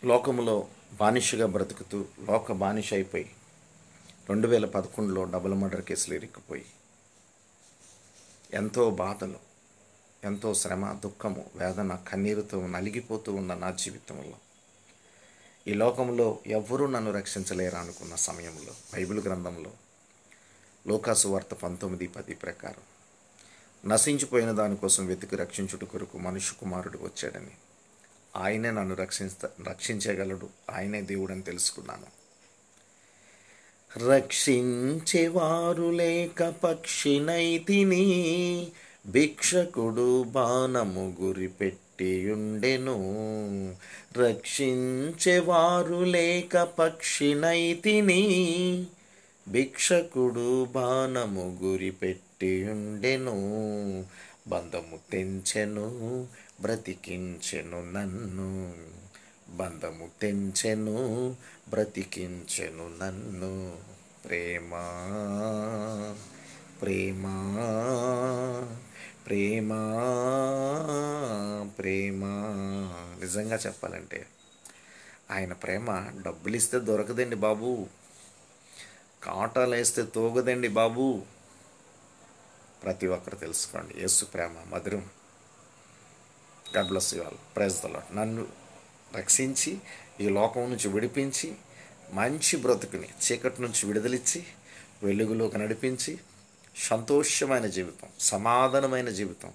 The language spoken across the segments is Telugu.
లోకములో బానిసగా బ్రతుకుతూ లోక బానిస అయిపోయి 2011లో డబుల్ మర్డర్ కేసులు ఇరుక్కుపోయి ఎంతో బాధలు, ఎంతో శ్రమ, దుఃఖము, వేదన, కన్నీరుతో నలిగిపోతూ ఉన్న నా జీవితంలో ఈ లోకంలో ఎవ్వరూ నన్ను రక్షించలేరు అనుకున్న సమయంలో బైబిల్ గ్రంథంలో లూకాసు వార్త 19:10 ప్రకారం నశించిపోయిన దానికోసం వెతికి రక్షించుట కొరకు మనుష్య కుమారుడు వచ్చాడని, ఆయనే నన్ను రక్షించగలడు, ఆయనే దేవుడని తెలుసుకున్నాను. రక్షించేవారు లేక పక్షినైతిని, భిక్షకుడు బాణము గురిపెట్టియుండెను. రక్షించేవారు లేక పక్షినైతిని, భిక్షకుడు బాణము గురిపెట్టియుండెను. బంధము తెంచెను బ్రతికించెను నన్ను, బంధము తెంచెను బ్రతికించెను నన్ను. ప్రేమ ప్రేమ ప్రేమ ప్రేమ. నిజంగా చెప్పాలంటే ఆయన ప్రేమ డబ్బులు ఇస్తే దొరకదండి బాబు, కాటాలు వేస్తే తోగదండి బాబు. ప్రతి ఒక్కరు తెలుసుకోండి, యేసు ప్రేమ మధురం. God bless you all. Praise the Lord. నన్ను రక్షించి ఈ లోకం నుంచి విడిపించి మంచి బ్రతుకుని చీకటి నుంచి విడుదలిచ్చి వెలుగులోకి నడిపించి సంతోషమైన జీవితం, సమాధానమైన జీవితం,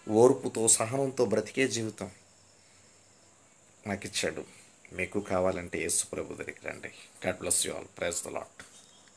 ఓర్పుతో సహనంతో బ్రతికే జీవితం నాకు ఇచ్చాడు. మీకు కావాలంటే యేసు ప్రభు దగ్గరికి రండి. God bless you all. Praise the lord.